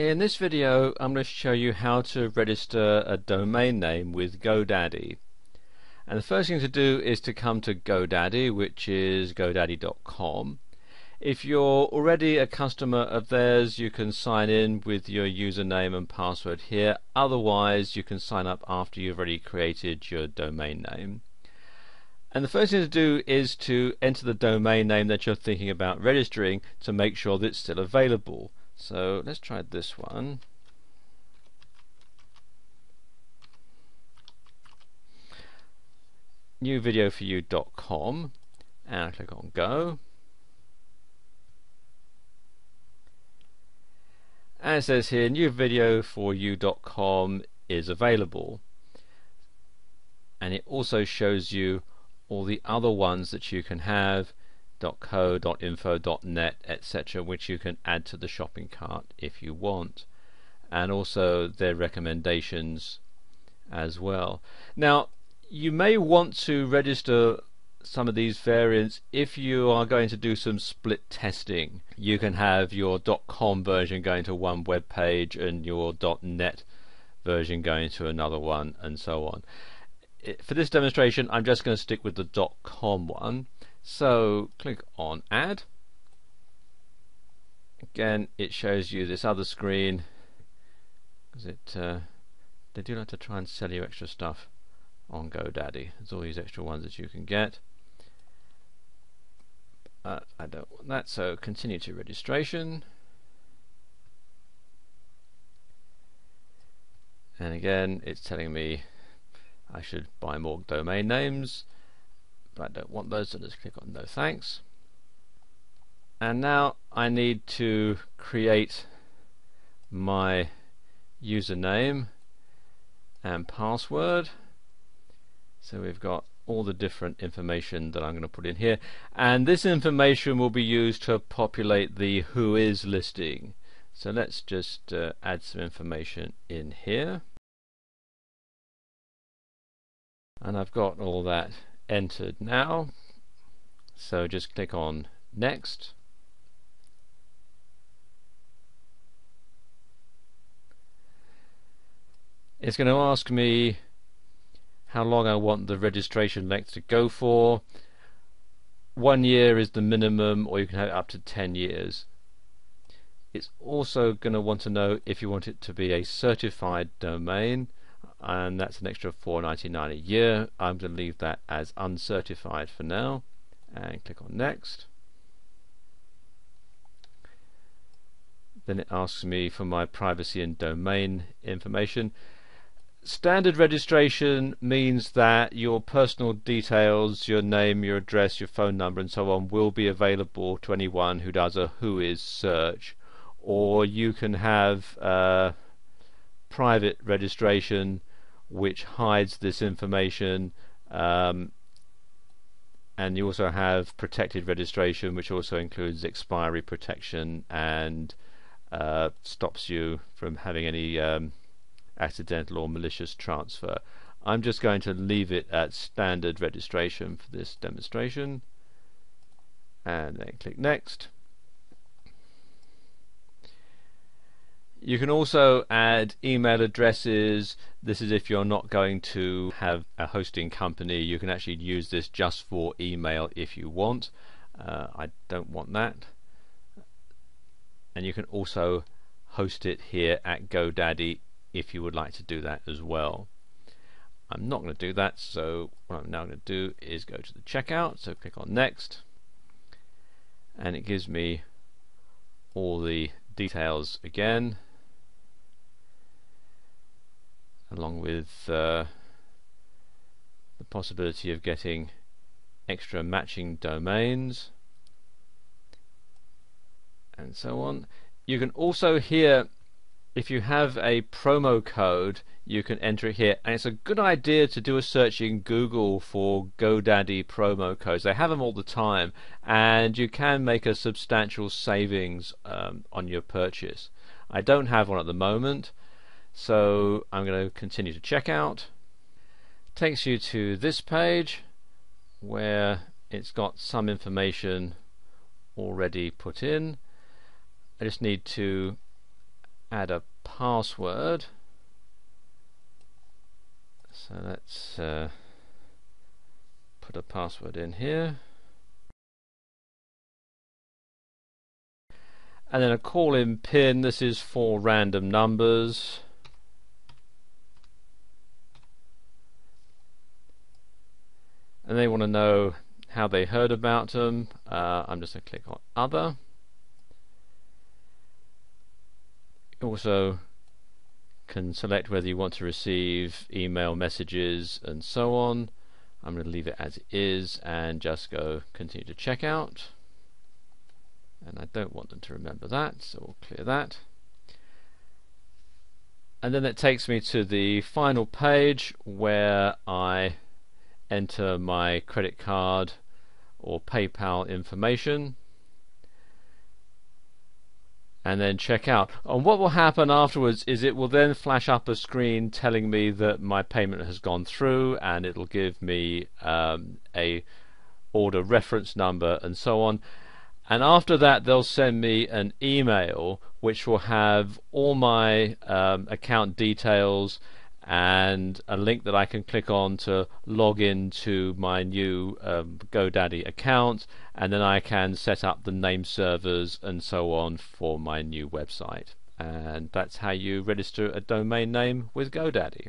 In this video I'm going to show you how to register a domain name with GoDaddy. And the first thing to do is to come to GoDaddy, which is godaddy.com. If you're already a customer of theirs, you can sign in with your username and password here. Otherwise, you can sign up after you've already created your domain name. And the first thing to do is to enter the domain name that you're thinking about registering to make sure that it's still available. So let's try this one. newvideoforyou.com, and I click on go. And it says here newvideoforyou.com is available, and it also shows you all the other ones that you can have, .co, .info, .net, etc., which you can add to the shopping cart if you want, and also their recommendations as well. Now, you may want to register some of these variants if you are going to do some split testing. You can have your .com version going to one web page and your .net version going to another one, and so on. For this demonstration, I'm just going to stick with the .com one. So click on add. Again, it shows you this other screen because they do like to try and sell you extra stuff on GoDaddy. There's all these extra ones that you can get. I don't want that, so continue to registration. And again, it's telling me I should buy more domain names, but I don't want those, so just click on no thanks. And now I need to create my username and password. So we've got all the different information that I'm going to put in here, and this information will be used to populate the who is listing. So let's just add some information in here, and I've got all that entered now, so just click on next. It's going to ask me how long I want the registration length to go for. 1 year is the minimum, or you can have it up to 10 years. It's also going to want to know if you want it to be a certified domain, and that's an extra $4.99 a year. I'm going to leave that as uncertified for now, and click on next. Then it asks me for my privacy and domain information. Standard registration means that your personal details, your name, your address, your phone number and so on will be available to anyone who does a who is search, or you can have private registration which hides this information, and you also have protected registration, which also includes expiry protection and stops you from having any accidental or malicious transfer. I'm just going to leave it at standard registration for this demonstration, and then click next. You can also add email addresses. This is if you're not going to have a hosting company. You can actually use this just for email if you want. I don't want that. And you can also host it here at GoDaddy if you would like to do that as well. I'm not going to do that, so what I'm now going to do is go to the checkout. So click on next, and it gives me all the details again, along with the possibility of getting extra matching domains and so on. You can also here, if you have a promo code, you can enter it here, and it's a good idea to do a search in Google for GoDaddy promo codes. They have them all the time, and you can make a substantial savings on your purchase. I don't have one at the moment, so I'm going to continue to checkout. Takes you to this page where it's got some information already put in. I just need to add a password. So let's put a password in here. And then a call-in pin. This is for random numbers. And they want to know how they heard about them. I'm just going to click on Other. You also can select whether you want to receive email messages and so on. I'm going to leave it as it is and just go Continue to Checkout. And I don't want them to remember that, so we'll clear that. And then it takes me to the final page where I enter my credit card or PayPal information and then check out. And what will happen afterwards is it will then flash up a screen telling me that my payment has gone through, and it'll give me a order reference number and so on. And after that they'll send me an email which will have all my account details and a link that I can click on to log into my new GoDaddy account, and then I can set up the name servers and so on for my new website. And that's how you register a domain name with GoDaddy.